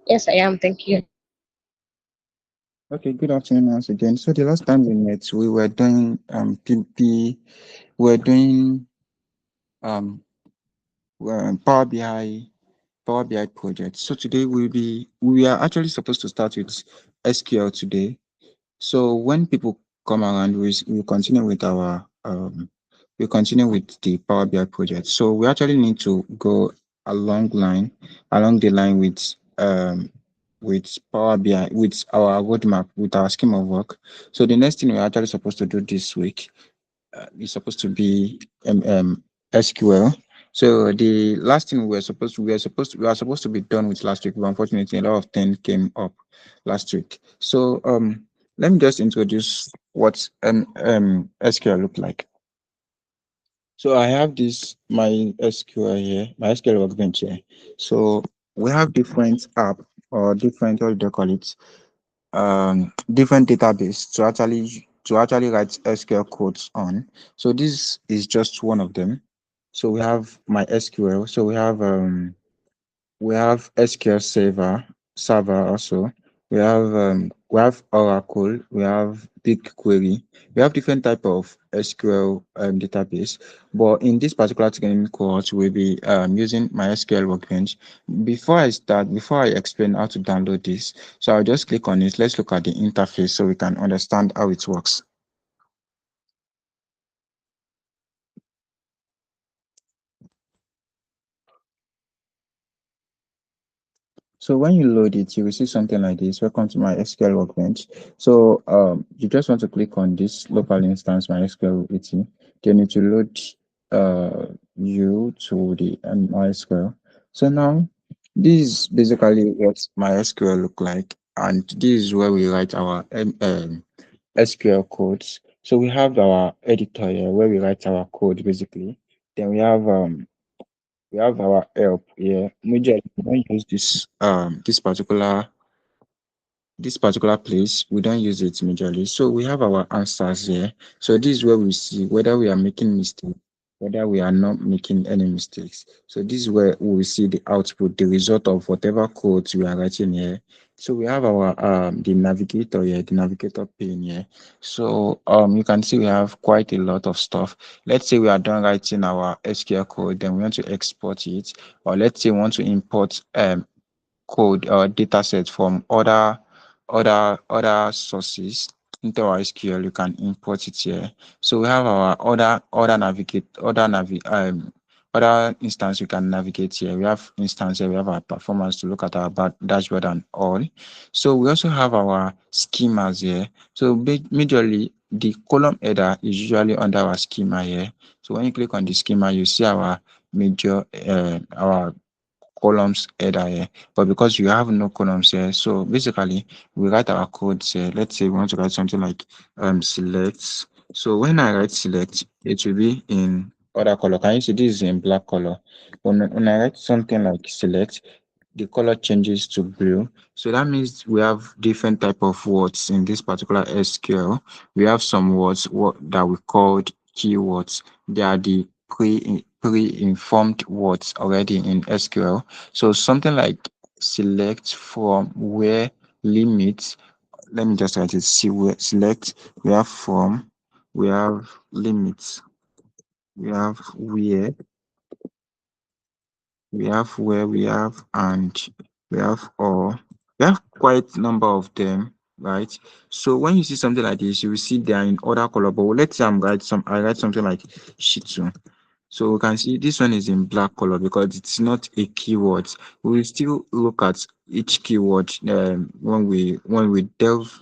Yes, I am. Thank you. Okay, good afternoon once again. So the last time we met, we were doing PP, we were doing um Power BI project. So today we are actually supposed to start with SQL today. So when people come around, we continue with our we continue with the Power BI project. So we actually need to go along the line with Power BI, with our roadmap, with our scheme of work. So the next thing we're actually supposed to do this week is supposed to be SQL. So the last thing we are supposed to be done with last week, but unfortunately a lot of things came up last week. So let me just introduce what SQL look like. So I have this my SQL here, my SQL workbench here. So we have different app or different, what do they call it, different database to actually write SQL codes on. So this is just one of them. So we have my SQL. So we have SQL server also. We have Oracle, we have BigQuery, we have different type of SQL database. But in this particular training course, we'll be using my SQL workbench. Before I explain how to download this, so I'll just click on it. Let's look at the interface so we can understand how it works. So when you load it, you will see something like this. Welcome to my SQL workbench. So you just want to click on this local instance, my SQL 80. Then it will load you to the MySQL. So now this is basically what my SQL look like, and this is where we write our SQL codes. So we have our editor here where we write our code basically. Then we have our help here. Majorly, we don't use this particular place. We don't use it majorly. So we have our answers here. So this is where we see whether we are making mistakes, whether we are not making any mistakes. So this is where we will see the output, the result of whatever codes we are writing here. So we have our the navigator here, the navigator pane here. So you can see we have quite a lot of stuff. Let's say we are done writing our SQL code, then we want to export it, or let's say we want to import code or data set from other sources into our SQL, you can import it here. So we have our other instance we can navigate here. We have instance here, we have our performance to look at our dashboard and all. So we also have our schemas here. So majorly the column header is usually under our schema here. So when you click on the schema, you see our major our columns header here, but because you have no columns here, so basically we write our codes here. Let's say we want to write something like select. So when I write select, it will be in other color. Can you see this is in black color? When I write something like select, the color changes to blue. So that means we have different type of words in this particular SQL. We have some words that we called keywords. They are the pre-informed words already in SQL. So something like select from where limits. Let me just write it. See where select. We have from. We have limits. We have where. We have where. We have and. We have all. We have quite number of them, right? So when you see something like this, you will see they are in other color. But let's say I write something like sheet 2. So we can see this one is in black color because it's not a keyword. We will still look at each keyword when we delve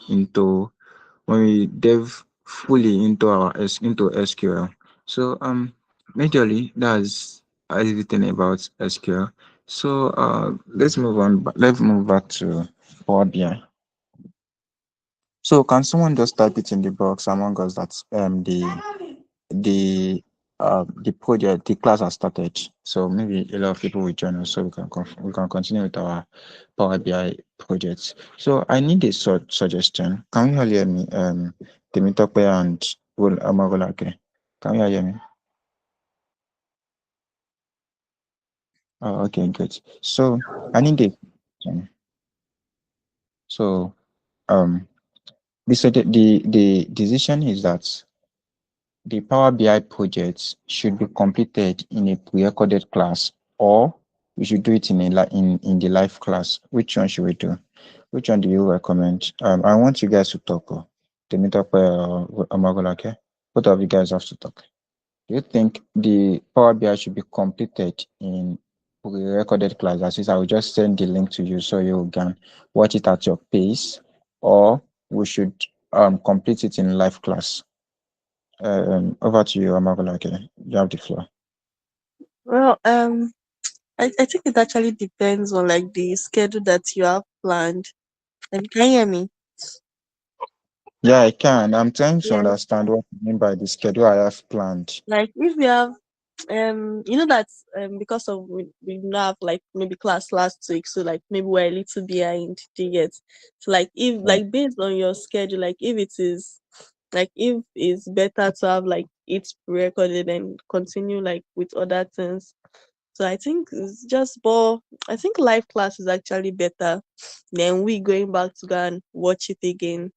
fully into into SQL. So majorly that's everything about SQL. So let's move on. Let's move back to Power BI. So can someone just type it in the box among us that the the project, the class has started. So maybe a lot of people will join us so we can continue with our Power BI projects. So I need a suggestion. Can you all hear me? Temitope and Amagolake. Can you all hear me? Oh, okay, good. So I need a suggestion. So um, the decision is that the Power BI project should be completed in a pre-recorded class, or we should do it in in the live class. Which one should we do? Which one do you recommend? I want you guys to talk. Temitope or Amagolake. Both of you guys have to talk. Do you think the Power BI should be completed in pre-recorded class? That is, I will just send the link to you so you can watch it at your pace, or we should complete it in live class. Over to you, Amagolake. You have the floor. Well, I think it actually depends on like the schedule that you have planned. And can you hear me? Yeah, I can. I'm trying to Yeah. understand what you mean by the schedule I have planned. Like if you have you know that because of we now have like maybe class last week, so like maybe we're a little behind, do you get? So like if Yeah. like based on your schedule, like if it is like if it's better to have like it recorded and continue like with other things. So I think it's just, but I think live class is actually better than we going back to go and watch it again.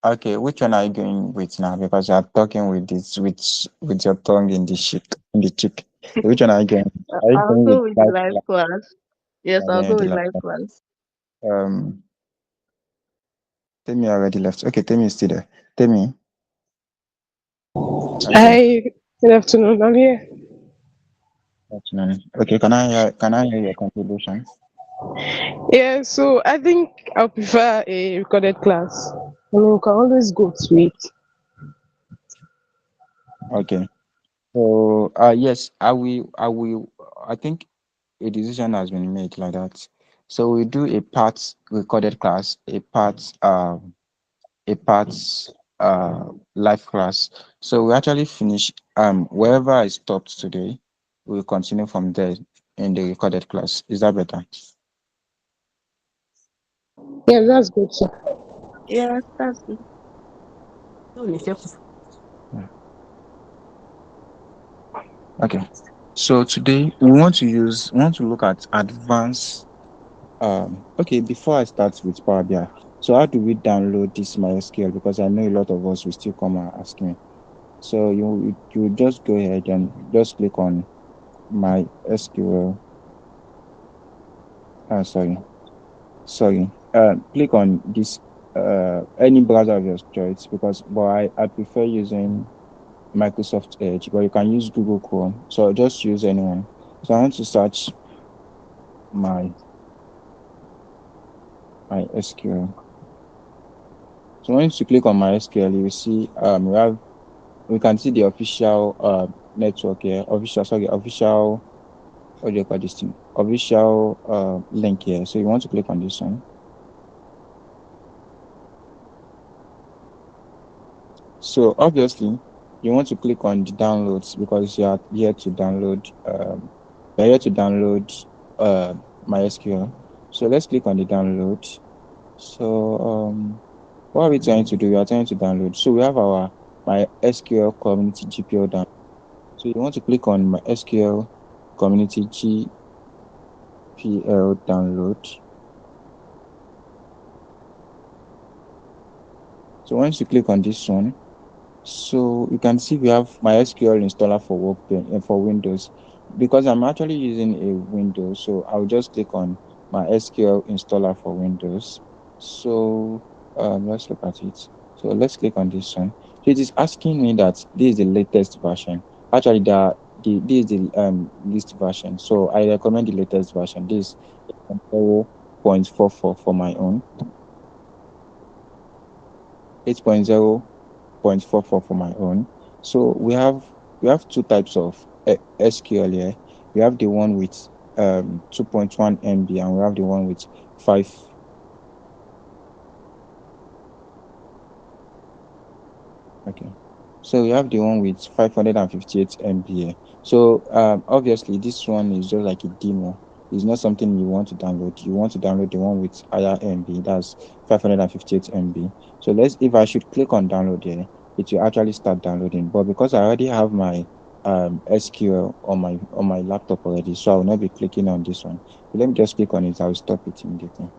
Okay, which one are you going with now? Because you are talking with this with your tongue in the shit in the cheek. Which one are you going? Are you I'll going with go with the live live class? class. Yes, Or I'll going with go the with live live class? class. Um, Temi already left. Okay, Temi is still there. Temi. Okay. Hi, good afternoon. I'm here. Afternoon. Okay, can I hear your contribution? Yeah, so I think I'll prefer a recorded class. I mean, we can always go to it. Okay. So yes, I will I think a decision has been made like that. So we do a part recorded class, a part live class. So we actually finish wherever I stopped today, we'll continue from there in the recorded class. Is that better? Yeah, that's good, sir. Yes, that's good. Yeah. Okay. So today we want to look at advanced okay, before I start with Power BI. So how do we download this MySQL? Because I know a lot of us will still come and ask me. So you just go ahead and just click on MySQL. Sorry. Sorry. Click on this any browser of your choice, because but I prefer using Microsoft Edge, but you can use Google Chrome. So just use anyone. So I want to search my SQL. So once you click on MySQL, you will see we can see the official network here, official, what do you call this thing? Official link here. So you want to click on this one. So obviously you want to click on the downloads, because you are here to download you're here to download uh MySQL. So let's click on the download. So what are we trying to do? We are trying to download. So we have our MySQL community GPL down. So you want to click on MySQL community GPL download. So once you click on this one, so you can see we have MySQL installer for Workbench and for Windows. Because I'm actually using a Windows, so I'll just click on MySQL installer for Windows. So let's look at it. So let's click on this one. So it is asking me that this is the latest version. Actually, this is the least version. So I recommend the latest version. This is 0.44 for my own, 8.0.44 for my own. So we have two types of SQL here. We have the one with 2.1 MB, and we have the one with 5. Okay. So we have the one with 558 MB here. So obviously this one is just like a demo. It's not something you want to download. You want to download the one with higher MB, that's 558 MB. So if I should click on download here, it will actually start downloading. But because I already have my SQL on my laptop already, so I will not be clicking on this one. So let me just click on it. I will stop it immediately.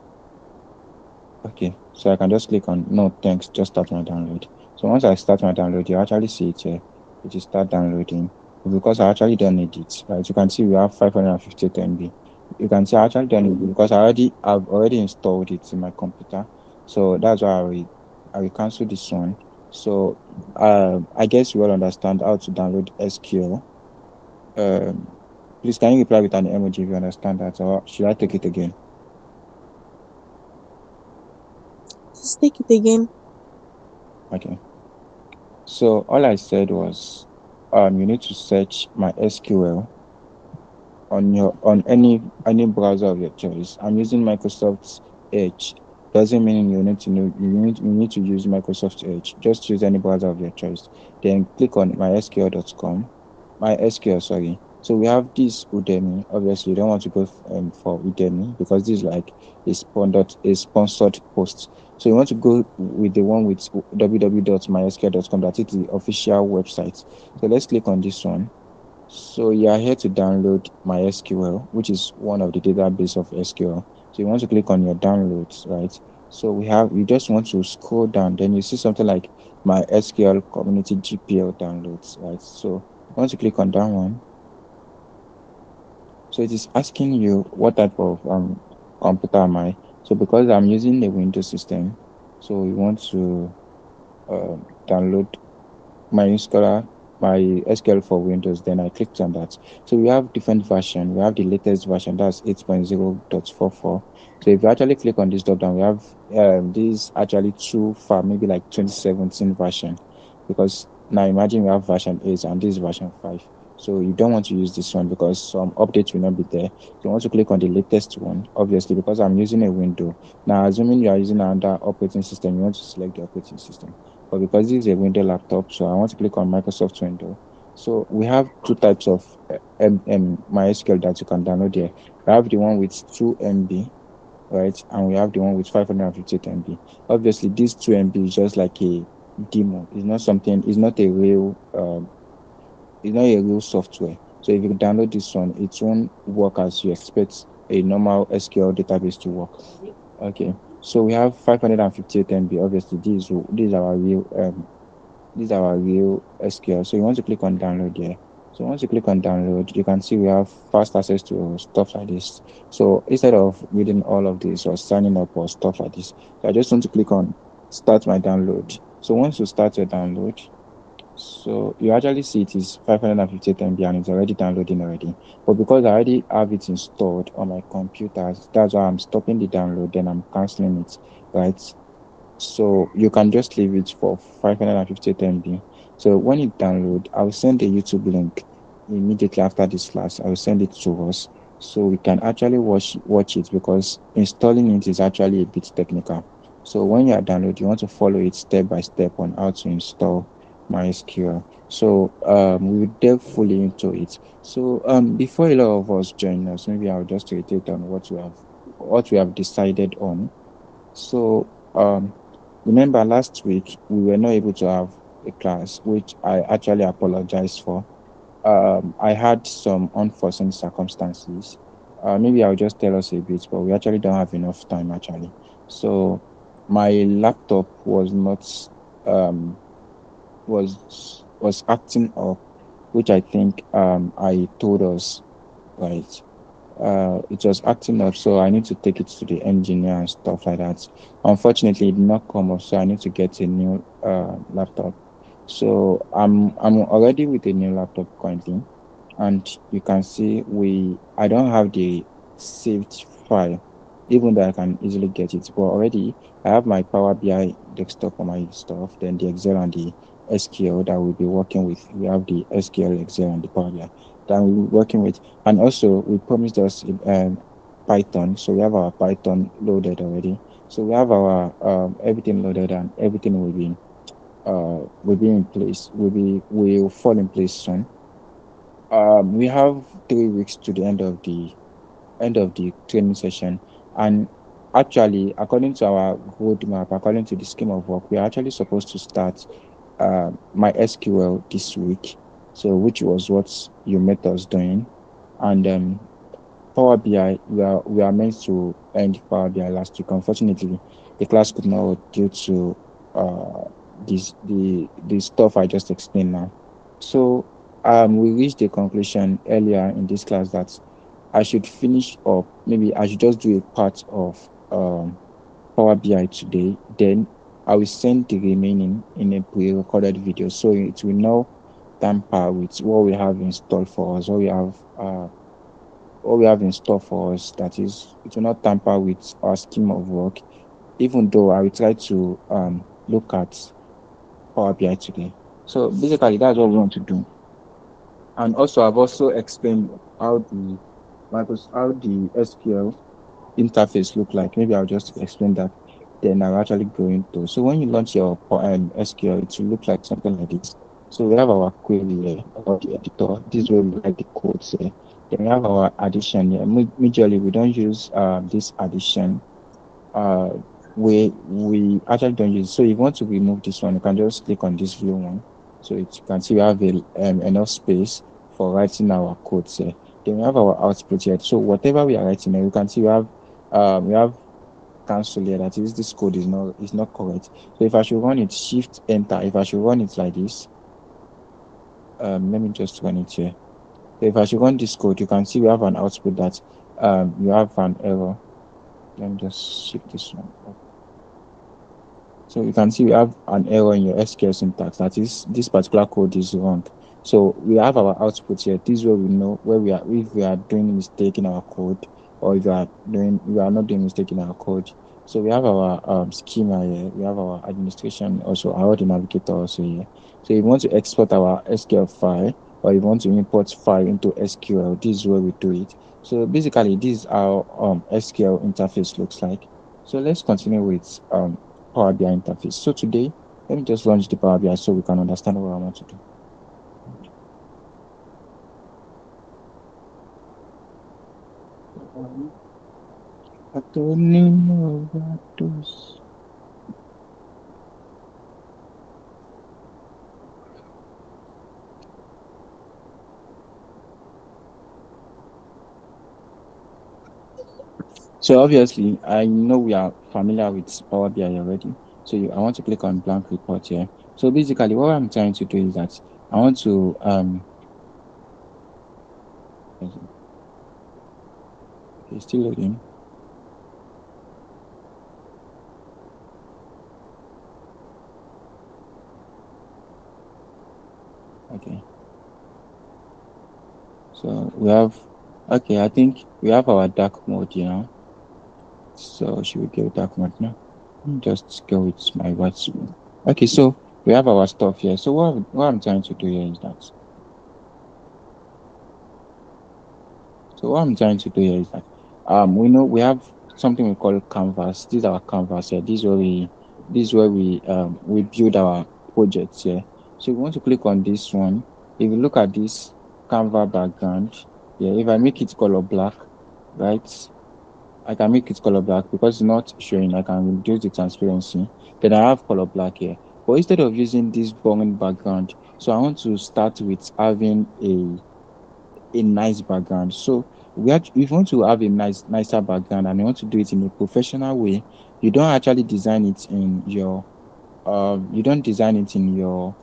Okay, so I can just click on no thanks, just start my download. So once I start my download, you actually see it here. It will start downloading. Because I actually don't need it, right? You can see we have 558 MB. You can see I actually don't need it because I've already installed it in my computer. So that's why I will cancel this one. So I guess you all understand how to download SQL. Um, please can you reply with an emoji if you understand that, or should I take it again? Just take it again. Okay. So all I said was, you need to search my SQL on any browser of your choice. I'm using Microsoft Edge. Doesn't mean you need to know you need to use Microsoft Edge. Just use any browser of your choice. Then click on mysql.com. MySQL, sorry. So we have this Udemy. Obviously, you don't want to go for Udemy because this is like a sponsored post. So you want to go with the one with www.mysql.com. That is the official website. So let's click on this one. So you are here to download MySQL, which is one of the database of SQL. So you want to click on your downloads, right? So you just want to scroll down, then you see something like MySQL Community GPL downloads, right? So you want to click on that one. So it is asking you what type of computer am I? So because I'm using the Windows system, so you want to download my Scholar, my SQL for Windows, then I clicked on that. So we have different version. We have the latest version, that's 8.0.44. So if you actually click on this drop down, we have this actually too far, maybe like 2017 version. Because now imagine we have version 8 and this version 5. So you don't want to use this one because some updates will not be there. So you want to click on the latest one, obviously, because I'm using a window. Now, assuming you are using another operating system, you want to select the operating system. But because this is a window laptop, so I want to click on Microsoft Window. So we have two types of MySQL that you can download here. We have the one with 2 MB, right? And we have the one with 558 MB. Obviously, this 2 MB is just like a demo. It's not it's not a real software. So if you download this one, it won't work as you expect a normal SQL database to work. Okay. So we have 558 MB. Obviously, this is our real SQL. So you want to click on download here. So once you click on download, you can see we have fast access to stuff like this. So instead of reading all of this or signing up or stuff like this, so I just want to click on start my download. So once you start your download, so you actually see it is 558 MB and it's already downloading already. But because I already have it installed on my computer, that's why I'm stopping the download, then I'm canceling it, right? So you can just leave it for 558 MB. So when it download, I'll send a YouTube link immediately after this class. I'll send it to us so we can actually watch it because installing it is actually a bit technical. So when you are downloading, you want to follow it step by step on how to install MySQL. So we will delve fully into it. So before a lot of us join us, maybe I'll just reiterate on what we have decided on. So remember last week we were not able to have a class, which I actually apologize for. I had some unforeseen circumstances. Maybe I'll just tell us a bit, but we actually don't have enough time actually. So my laptop was not um was acting up, which I think I told us, right. It was acting up, so I need to take it to the engineer and stuff like that. Unfortunately, it did not come up, so I need to get a new laptop. So I'm already with a new laptop currently, and you can see I don't have the saved file, even though I can easily get it. But already I have my Power BI desktop on my stuff, then the Excel and the SQL that we'll be working with. We have the SQL, Excel, and the Power BI that we'll be working with. And also, we promised us Python, so we have our Python loaded already. So we have our everything loaded, and everything will be in place. Will fall in place soon. We have 3 weeks to the end of the training session, and actually, according to our roadmap, according to the scheme of work, we are actually supposed to start my SQL this week. So, which was what you met us doing, and Power BI, we are meant to end Power BI last week. Unfortunately, the class could not due to uh the stuff I just explained now. So we reached the conclusion earlier in this class that I should finish up. Maybe I should just do a part of Power BI today. Then I will send the remaining in a pre-recorded video, so it will not tamper with what we have installed for us. What we have in store for us. That is, it will not tamper with our scheme of work. Even though I will try to look at Power BI today. So basically, that's what we want to do. And also, I've also explained how the SQL interface look like. Maybe I'll just explain that. Then I'll actually go into. So when you launch your SQL, it will look like something like this. So we have our query here, about the editor. This is where we write the codes here. Then we have our addition here. Majorly, we don't use this addition. Uh, we actually don't use. So if you want to remove this one, you can just click on this blue one. So you can see we have enough space for writing our codes here. Then we have our output here. So whatever we are writing here, you can see we have cancel here. That is, this code is not correct. So if I should run it, shift enter. If I should run it like this, let me just run it here. So if I should run this code, you can see we have an output that you have an error. Let me just shift this one up. So you can see we have an error in your SQL syntax. That is, this particular code is wrong. So we have our output here. This is where we know where we are, if we are doing mistake in our code, or if we are not doing mistake in our code. So we have our schema here. We have our administration also, our the navigator also here. So if you want to export our SQL file, or if you want to import file into SQL, this is where we do it. So basically, this is how SQL interface looks like. So let's continue with Power BI interface. So today, let me just launch the Power BI so we can understand what I want to do. So obviously, I know we are familiar with Power BI already. So I want to click on blank report here. So basically, what I'm trying to do is that I want to okay, still loading. Okay. So we have, okay, I think we have our dark mode here now. So should we go dark mode now? Let me just go with my white screen. Okay, so we have our stuff here. So what I'm trying to do here is that, so what I'm trying to do here is that, we know we have something we call canvas. This is our canvas here. This is where we build our projects here. So we want to click on this one. If you look at this canvas background, yeah, if I make it color black, right? I can make it color black because it's not showing. I can reduce the transparency. Then I have color black here. But instead of using this boring background, so I want to start with having a nice background. So if you want to have a nicer background and you want to do it in a professional way, you don't actually design it in your you don't design it in your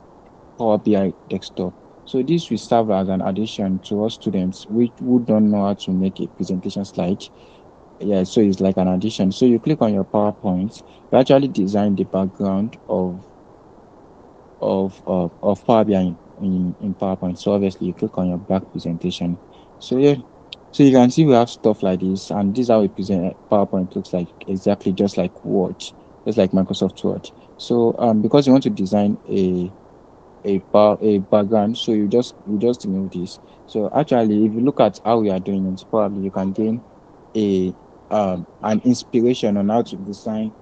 Power BI desktop. So this will serve as an addition to us students who don't know how to make a presentation slide. Yeah, so it's like an addition. So you click on your PowerPoint, you actually design the background of Power BI in PowerPoint. So obviously you click on your back presentation. So yeah, so you can see we have stuff like this, and this is how we present PowerPoint looks like, exactly just like Word, just like Microsoft Word. So because you want to design a background, so you just remove this. So actually, if you look at how we are doing it, probably you can gain a an inspiration on how to design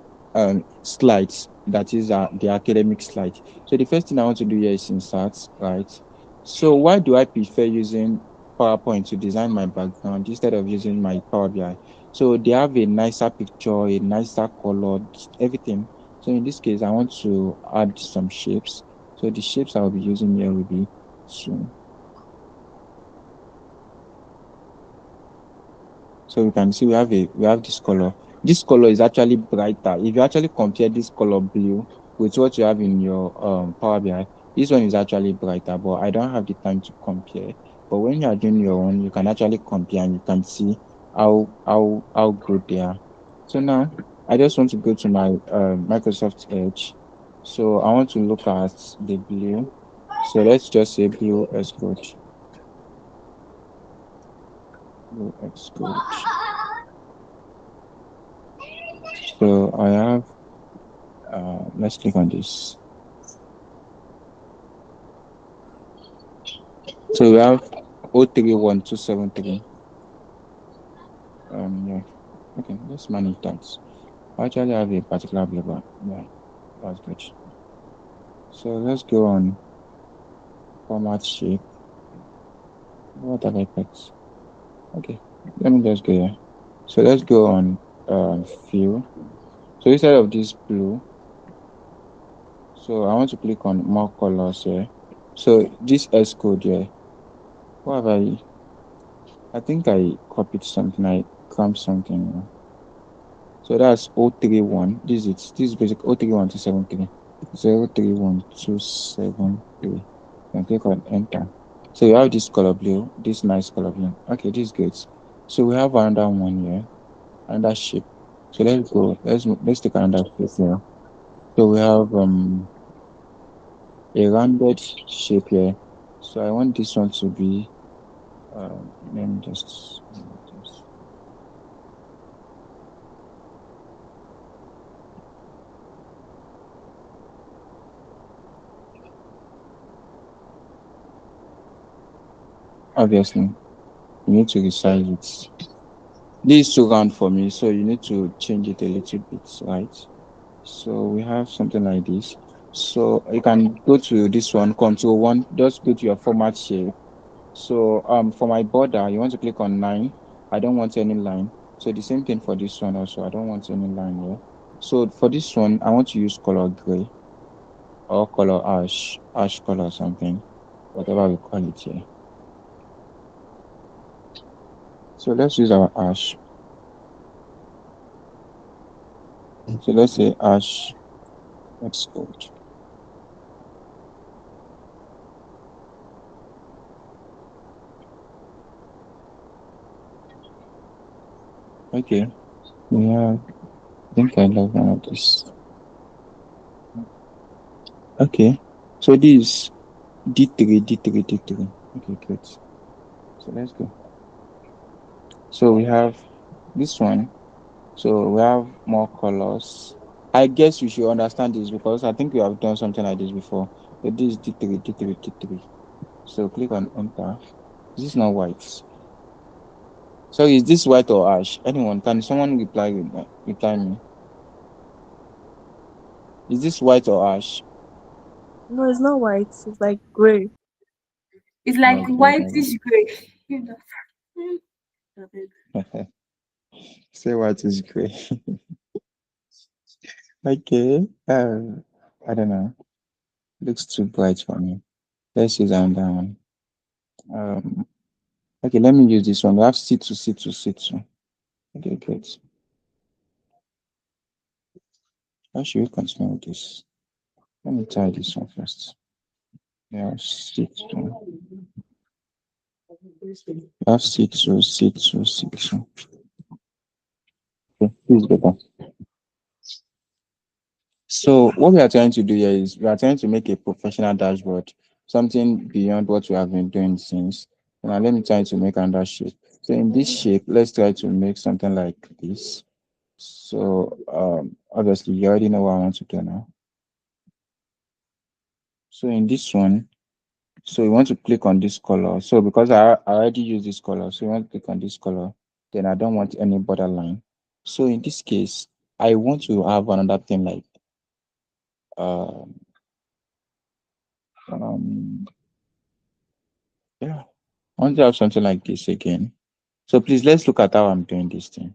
slides, that is the academic slide. So the first thing I want to do here is insert, right? So why do I prefer using PowerPoint to design my background instead of using my Power BI? So they have a nicer picture, a nicer color, everything. So in this case, I want to add some shapes. So the shapes I'll be using here will be two. So you can see we have this color. This color is actually brighter. If you actually compare this color blue with what you have in your Power BI, this one is actually brighter, but I don't have the time to compare. But when you are doing your own, you can actually compare and you can see how good they are. So now I just want to go to my Microsoft Edge. So I want to look at the blue. So let's just say blue X code. Blue X code. So I have let's click on this. So we have 031273. Yeah. Okay, let's manage that. I actually have a particular flavor. Yeah, that's good. So let's go on format shape. What have I picked? Okay, let me just go here. So let's go on fill. So instead of this blue, so I want to click on more colors here. So this S code here. What have I think I copied something. I cramped something. So that's 031. This is basic 031273. 031273. And click on enter. So you have this color blue, this nice color blue. Okay, this is good. So we have another one here, another shape. So let's go. Let's take another shape here. So we have a rounded shape here. So I want this one to be let me just obviously you need to resize it. This is too round for me, so you need to change it a little bit, right? So we have something like this. So you can go to this one, control one, just go to your format shape. So for my border, you want to click on 9. I don't want any line. So the same thing for this one also. I don't want any line here. So for this one, I want to use color gray or color ash color or something, whatever we call it here. So let's use our ash. So let's say ash Xcode. Okay. Yeah, I think I love one of this. Okay. So this D3, D3, D3. Okay, great. So let's go. So we have this one. So we have more colors. I guess you should understand this because I think we have done something like this before. So this is D3, D3, D3. So click on enter. This is not white. So is this white or ash? Anyone? Can someone reply me? Is this white or ash? No, it's not white. It's like gray. It's Oh like my god. whitish gray. You know. Say white is gray. Okay. I don't know. Looks too bright for me. Let's use another one. Um, okay, let me use this one. We have C2, C2, C2. Okay, great. How should we continue with this? Let me try this one first. Yeah, C2. We have C2, C2, C2. Okay, this is better. So what we are trying to do here is we are trying to make a professional dashboard, something beyond what we have been doing since. Now let me try to make another shape. So in this shape, let's try to make something like this. So obviously you already know what I want to do now. So in this one, so you want to click on this color. So because I already use this color, so you want to click on this color, then I don't want any borderline. So in this case, I want to have another thing like um um yeah, I want to have something like this again. So please let's look at how I'm doing this thing.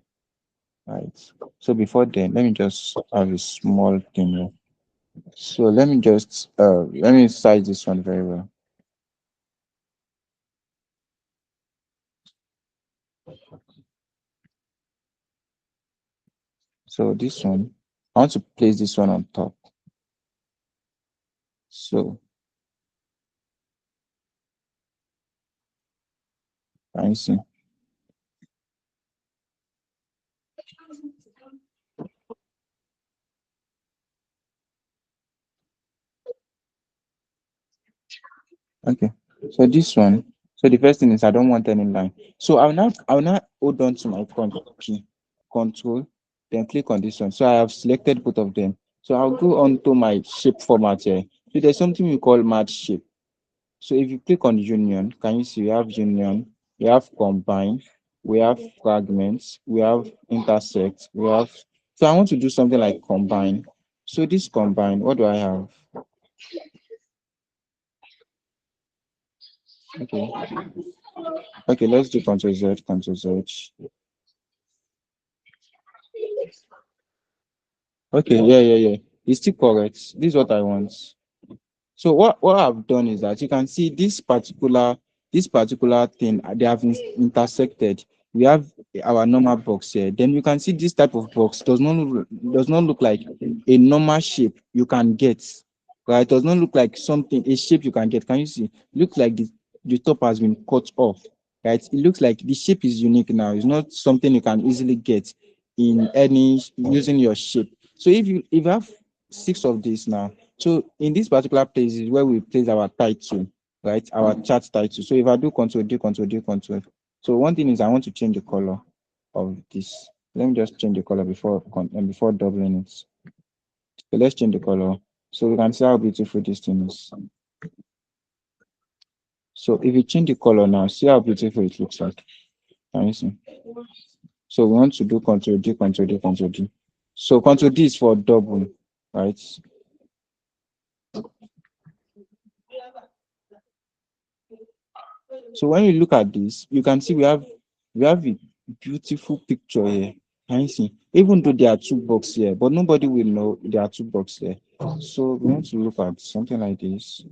Right. So before then, let me just have a small thing here. So let me size this one very well. So this one, I want to place this one on top. So can you see? Okay. So this one. So the first thing is I don't want any line. So I'll now hold on to my key, control, then click on this one. So I have selected both of them. So I'll go on to my shape format here. So there's something we call match shape. So if you click on union, can you see we have union, we have combine, we have fragments, we have intersect, we have. So I want to do something like combine. So this combine, what do I have? Okay. Okay, let's do Ctrl Z, Ctrl Z. Okay, yeah. It's still correct. This is what I want. So what I've done is that you can see this particular thing they have intersected. We have our normal box here. Then you can see this type of box does not look like a normal shape you can get. Right? It does not look like something a shape you can get. Can you see? Looks like the top has been cut off. Right? It looks like the shape is unique now. It's not something you can easily get in any using your shape. So if you have six of these now, so in this particular place is where we place our title, right? Our chart title. So if I do Control D, Control D, Control. So one thing is I want to change the color of this. Let me just change the color before doubling it. So let's change the color. So we can see how beautiful this thing is. So if you change the color now, see how beautiful it looks like. Can you see? So we want to do Control D, Control D, Control D. So Control D is for double, right? So when you look at this, you can see we have a beautiful picture here. Can you see? Even though there are two boxes here, but nobody will know there are two boxes here. So we want to look at something like this.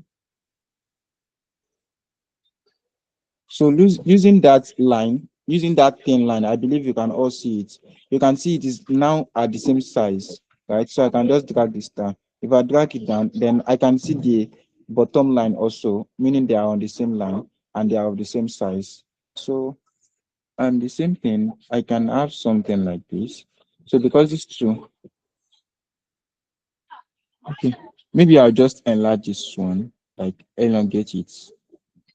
So using that line, using that thin line, I believe you can all see it. You can see it is now at the same size, right? So I can just drag this down. If I drag it down, then I can see the bottom line also, meaning they are on the same line and they are of the same size. So and the same thing, I can have something like this. So because it's true, okay, maybe I'll just enlarge this one, like elongate it.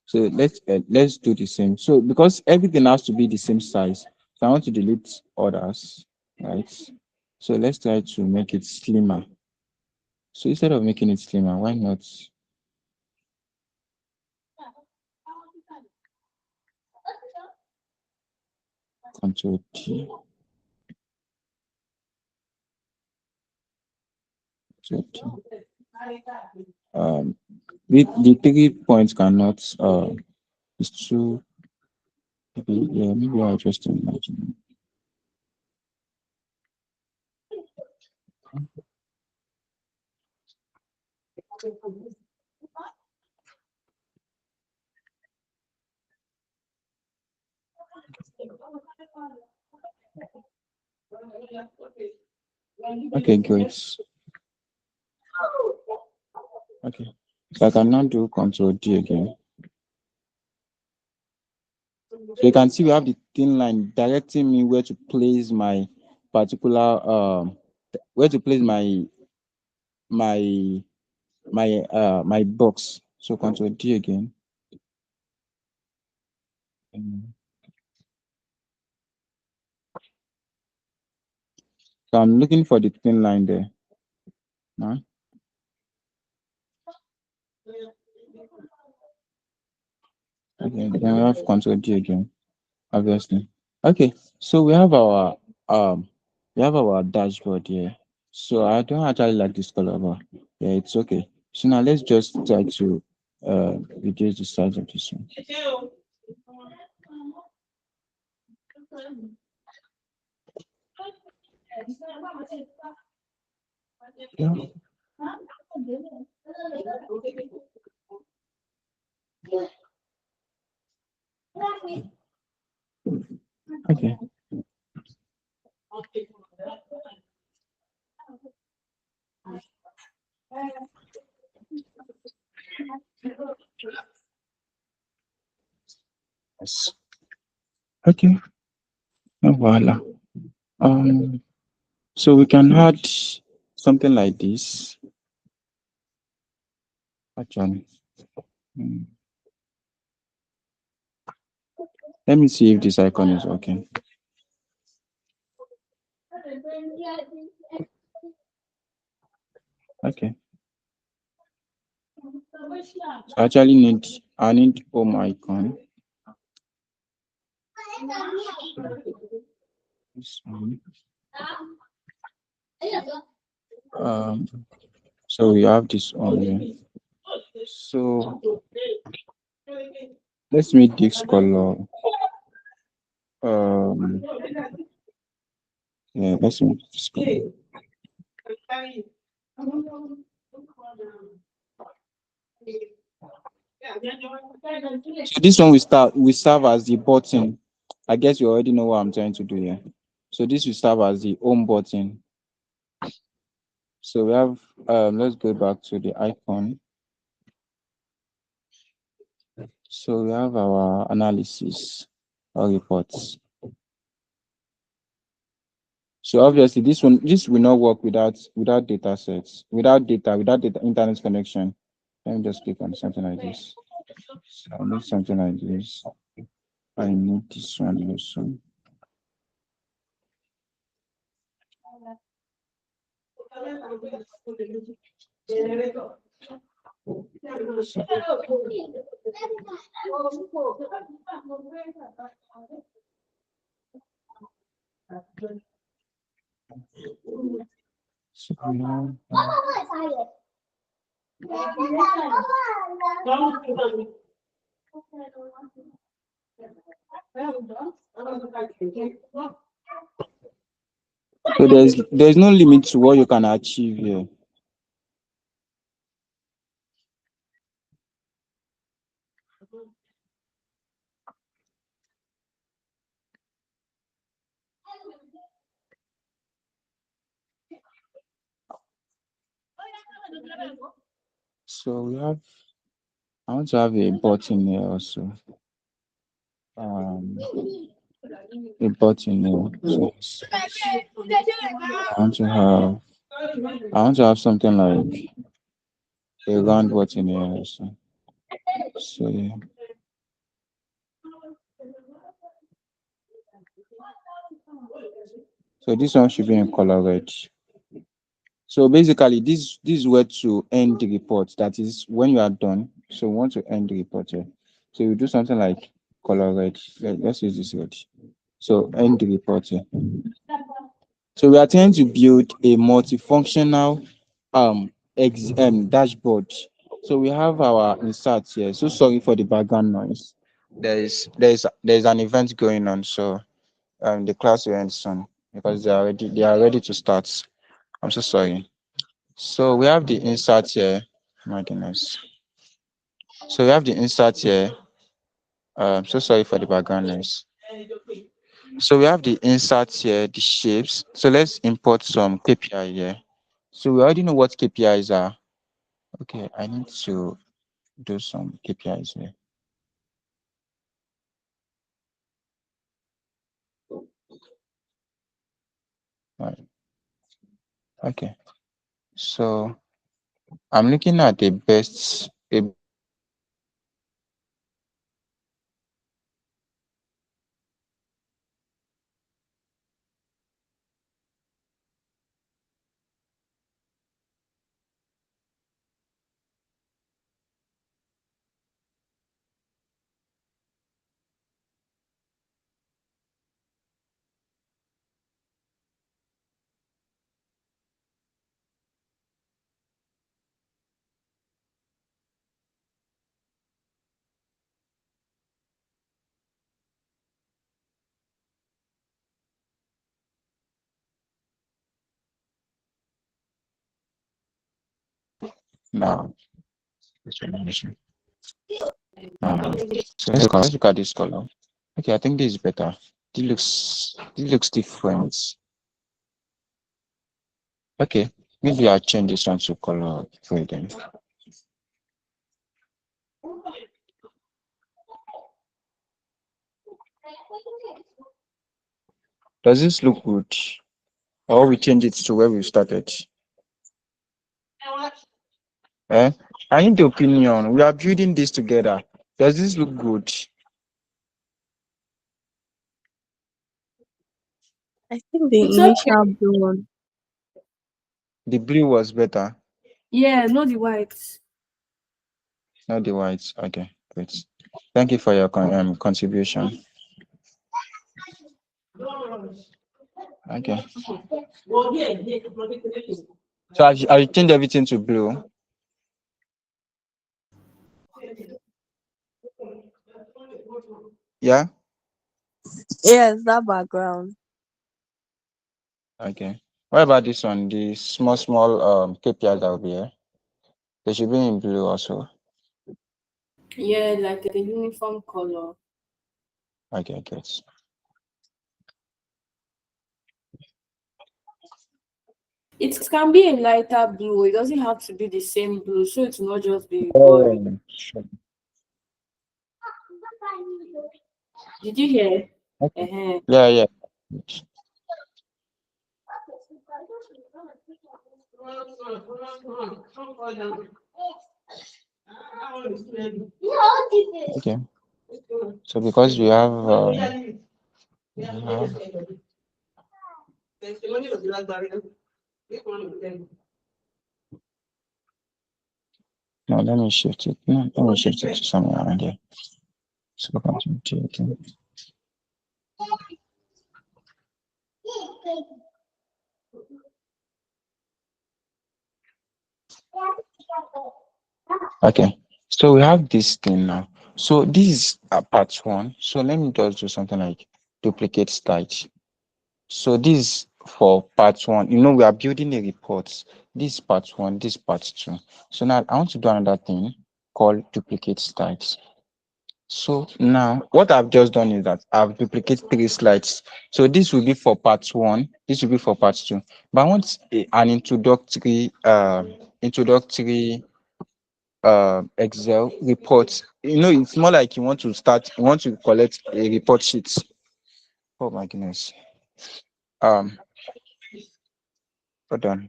So let's do the same. So because everything has to be the same size, so I want to delete others, right? So let's try to make it slimmer. So instead of making it slimmer, why not Control T, Control T. Um, the 3 points cannot. It's too. Maybe, yeah, maybe I'll just imagine. Okay, great. Okay. So I can now do Control D again. So you can see we have the thin line directing me where to place my particular where to place my my box. So Control D again. So I'm looking for the thin line there. Huh? Okay, then we have Control D again, obviously. Okay, so we have our dashboard here. So I don't actually like this color, but yeah, it's okay. So now let's just try to reduce the size of this one. Yeah. Okay. Okay, no voila. So we can add something like this. Actually, mm, let me see if this icon is working. Okay. So I need home icon. This one. Um, so we have this on here. So let's make this color. Um, yeah, let's make this color. So this one we serve as the button. I guess you already know what I'm trying to do here. So this will serve as the home button. So we have let's go back to the icon. So we have our analysis or reports. So obviously this will not work without data sets, without data internet connection. Let me just click on something like this. So I need something like this. I need this one also. So now so there's no limit to what you can achieve here. So I want to have a button here also. Um, a button here. So I want to have something like a round button here also. So yeah. So this one should be in color red. So basically, this is where to end the report. That is when you are done. So we want to end the report here. So you do something like color red. Let's use this red. So end the report here. So we are trying to build a multifunctional dashboard. So we have our inserts here. So sorry for the background noise. There's an event going on, so the class will end soon because they are ready to start. I'm so sorry. So we have the insert here. My goodness. So we have the insert here. So sorry for the background noise. So we have the insert here, the shapes. So let's import some KPI here. So we already know what KPIs are. Okay, I need to do some KPIs here. Right. Okay. So I'm looking at the best now. So let's look at this color. Okay, I think this is better. This looks different. Okay, maybe I'll change this one to color gray then. Does this look good? Or we change it to where we started? Eh? I need the opinion. We are building this together. Does this look good? I think the It's okay. initial blue one. The blue was better, Yeah, not the white. not the white. Okay, great. Thank you for your contribution. Okay. So I changed everything to blue. Yeah. Yes, that background. Okay. What about this one? The small KPIs that will be here. They should be in blue also. Yeah, like a uniform color. Okay, great. It can be a lighter blue. It doesn't have to be the same blue, so it will not just be boring. Oh, sure. Did you hear? Okay. Uh-huh. Yeah, yeah. Okay. So because we have no, let me shift it. No, let me shift it to somewhere around here. So continue to okay. So we have this thing now. So this is part one. So let me just do something like duplicate stage. So this is for part one. You know, we are building a report. This is part one, this is part two. So now I want to do another thing called duplicate slides. So now what I've just done is that I've duplicated 3 slides. So this will be for part one, this will be for part two. But I want an introductory Excel report. You know, it's more like you want to collect a report sheet. Oh my goodness. Um, hold on.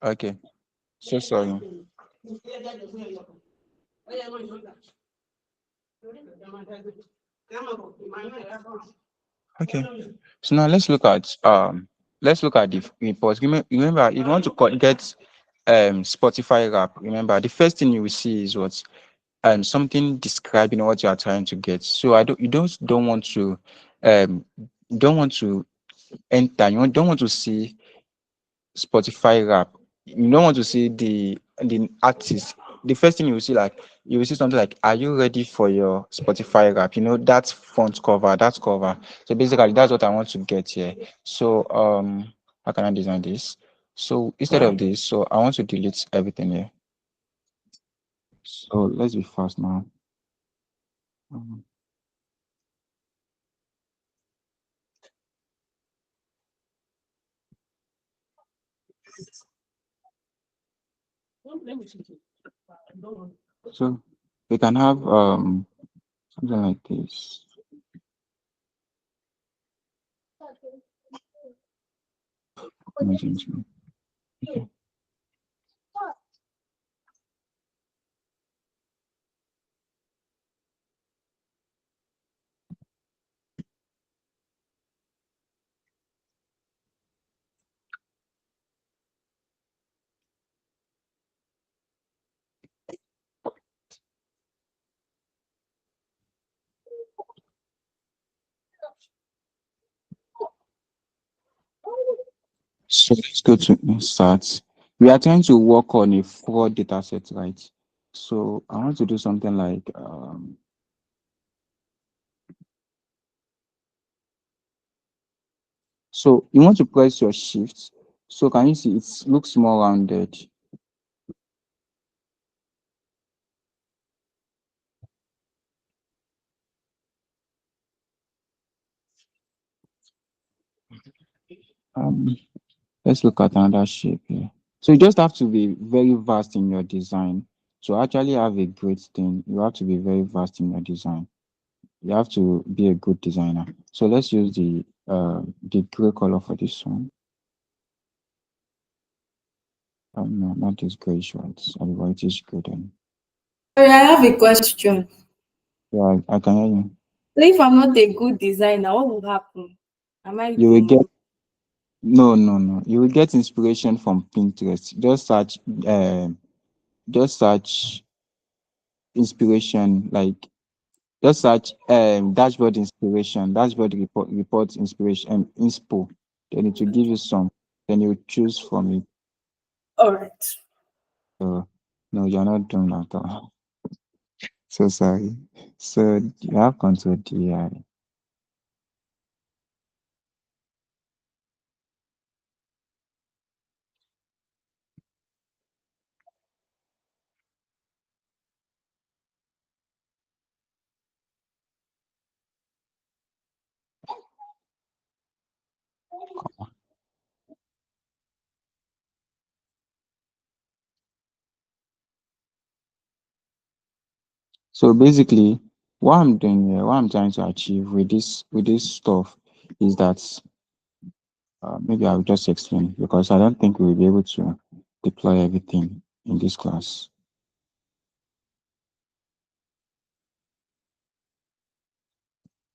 Okay, so sorry. Okay, so now let's look at the reports. Remember, if you want to get Spotify rap, remember the first thing you will see is what something describing what you are trying to get. So I don't you don't want to um don't want to enter, don't want to see Spotify rap. You don't want to see the artist. The first thing you will see something like, "Are you ready for your Spotify rap?" You know, that front cover, that cover. So basically, that's what I want to get here. So how can I design this? So instead of this, so I want to delete everything here. So let's be fast now. Um, So we can have something like this. Imagine. Okay. So let's go to insert. We are trying to work on a 4 data set, right? So I want to do something like so you want to press your shift. So can you see it looks more rounded? Um, let's look at another shape here. So you just have to be very vast in your design. To actually have a great thing, you have to be very vast in your design. You have to be a good designer. So let's use the gray color for this one. No, not this grayish white. Sorry, white is good. Then. Sorry, I have a question. Yeah, I can hear you. So if I'm not a good designer, what will happen? Am I You will get the no. You will get inspiration from Pinterest. Just search inspiration, like just search dashboard inspiration, dashboard report inspiration, inspo. Then it will give you some. Then you choose from it. all right? So no, you're not doing that at all. So sorry. So you have control D. So basically, what I'm doing here, what I'm trying to achieve with this stuff is that maybe I'll just explain because I don't think we'll be able to deploy everything in this class.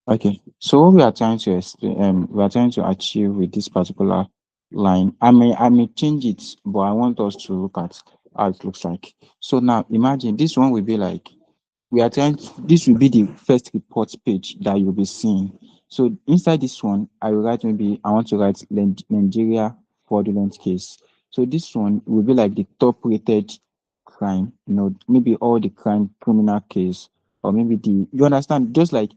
Okay, so what we are trying to explain, we are trying to achieve with this particular line. I may change it, but I want us to look at how it looks like. So now imagine this one will be like we are trying to, this will be the first report page that you'll be seeing. So inside this one, I will write maybe I want to write Nigeria fraudulent case. So this one will be like the top rated crime, maybe all the crime criminal case, or maybe you understand, just like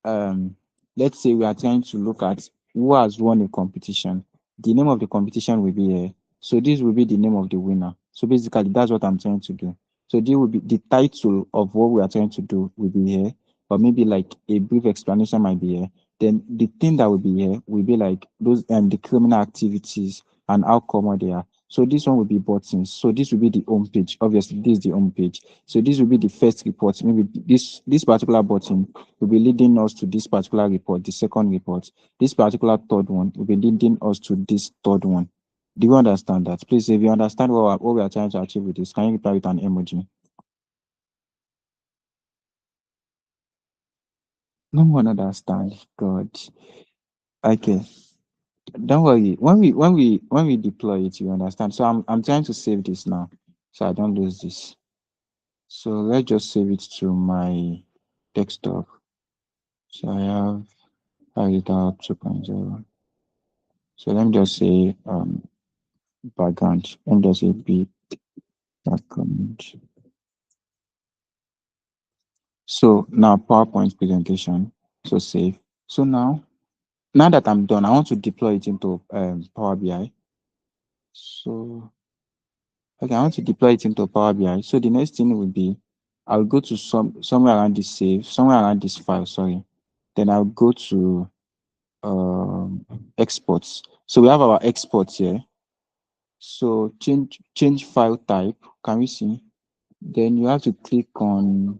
let's say we are trying to look at who has won a competition. The name of the competition will be here. So this will be the name of the winner. So basically, that's what I'm trying to do. So there will be the title of what we are trying to do will be here, or maybe like a brief explanation might be here. Then the thing that will be here will be like those the criminal activities and how common they are. So this one will be buttons. So this will be the home page. Obviously, this is the home page. So this will be the first report. Maybe this particular button will be leading us to this particular report, the second report. This particular third one will be leading us to this third one. Do you understand that? Please, if you understand what we are trying to achieve with this, can you reply with an emoji? No one understands. God. Okay. Don't worry. When we deploy it, you understand. So I'm trying to save this now, so I don't lose this. So let's just save it to my desktop. So I have Alita 2.0. So let me just say background. Let me just say B background. So now PowerPoint presentation. So save. So now that I'm done, I want to deploy it into Power BI. So okay, I want to deploy it into Power BI. So the next thing will be I'll go to somewhere around this save, somewhere around this file, sorry. Then I'll go to exports. So we have our exports here. So change file type. Can we see? Then you have to click on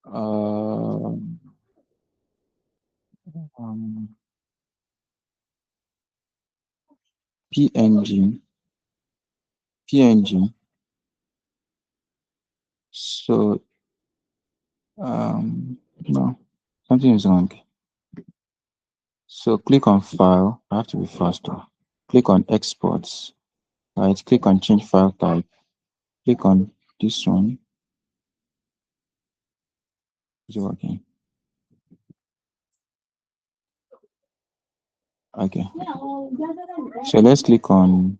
um, um, PNG. PNG. So no, something is wrong. So click on file. I have to be faster. Click on exports. Right. Click on change file type. Click on this one. Is it working? Okay. So let's click on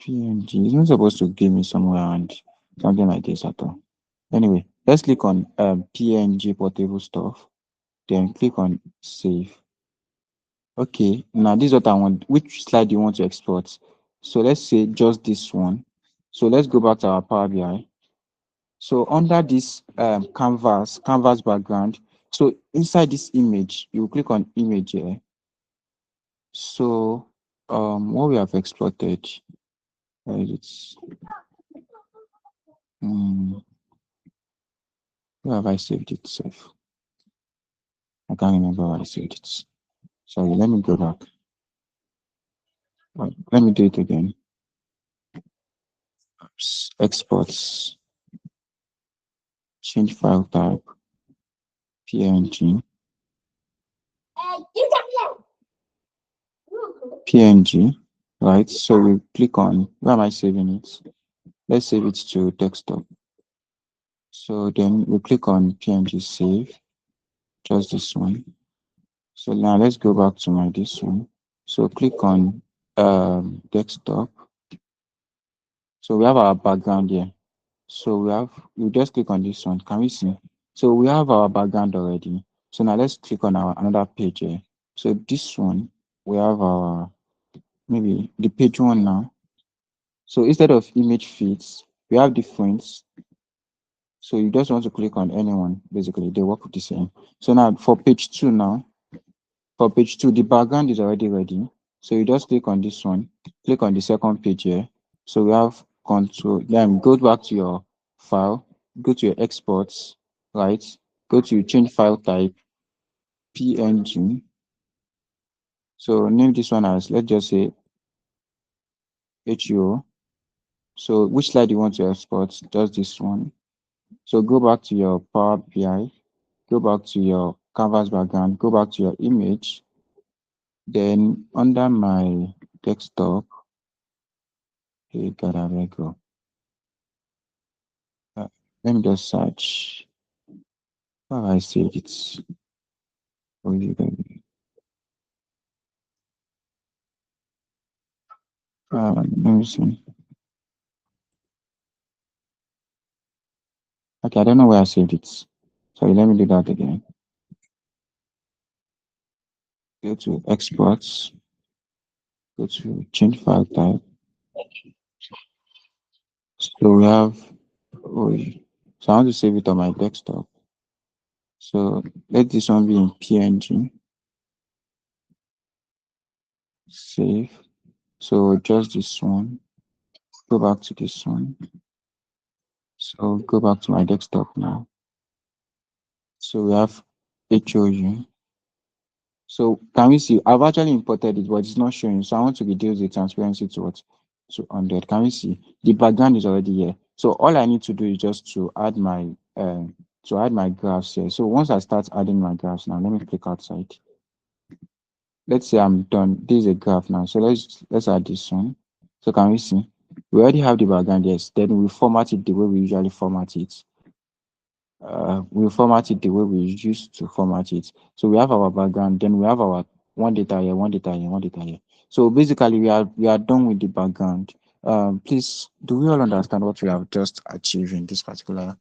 PNG. It's not supposed to give me somewhere around something like this at all. Anyway, let's click on PNG portable stuff. Then click on save. Okay, now this is what I want. Which slide do you want to export? So let's say just this one. So let's go back to our Power BI. So under this canvas background, So inside this image, you click on image here. So what we have exported, it's where have I saved it? Safe. I can't remember where I saved it. Sorry, let me go back. Let me do it again. Exports, change file type, PNG, PNG, right? So we click on, where am I saving it? Let's save it to desktop. So then we click on PNG save, just this one. So now let's go back to my this one. So click on desktop. So we have our background here. So we just click on this one. Can we see? So we have our background already. So now let's click on our another page here. So this one, we have our maybe the page one now. So instead of image feeds, we have different. So you just want to click on anyone, basically, they work with the same. So now for page two now, for page two, the background is already ready. So you just click on this one, click on the second page here. So we have control, then go back to your file, go to your exports, right? Go to change file type, PNG. So name this one as, let's just say HUO. So which slide you want to export? Just this one. So go back to your Power BI, go back to your canvas background, go back to your image. Then under my desktop, hey, God, I go. Let me just search. Oh, I see it's. Oh, let me see. Okay, I don't know where I saved it. Sorry, let me do that again. Go to exports. Go to change file type. So we have. Oh, so I want to save it on my desktop. So let this one be in PNG. Save. So just this one. Go back to this one. So go back to my desktop now. So we have HOU. So can we see? I've actually imported it, but it's not showing. So I want to reduce the transparency to what? To 100. Can we see? The background is already here. So all I need to do is just to add my graphs here. So once I start adding my graphs now, let me click outside. Let's say I'm done. This is a graph now. So let's add this one. So can we see? We already have the background, yes. Then we format it the way we usually format it. We format it the way we used to format it. So we have our background, then we have our one data here, one data here, one data here. So basically, we are done with the background. Please, do we all understand what we have just achieved in this particular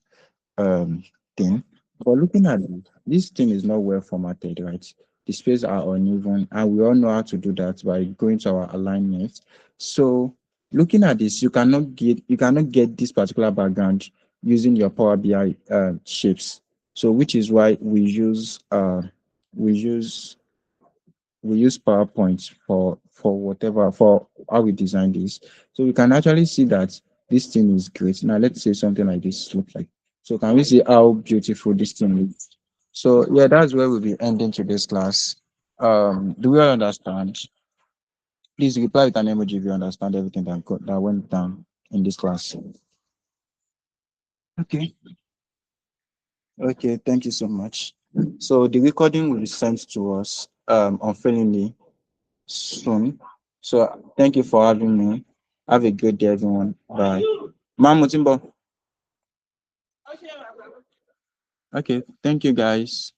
um thing? But looking at it, this thing is not well formatted, right? The spaces are uneven, and we all know how to do that by going to our alignment. So looking at this, you cannot get this particular background using your Power BI shapes. So which is why we use we use PowerPoint for whatever for how we design this. So we can actually see that this thing is great. Now let's say something like this looks like. So can we see how beautiful this thing is? So yeah, that's where we'll be ending today's class. Do we all understand? Please reply with an emoji if you understand everything that went down in this class. Okay. Okay, thank you so much. So the recording will be sent to us unfailingly soon. So thank you for having me. Have a good day, everyone. Bye. Ma'am Mutimbo. Okay, thank you guys.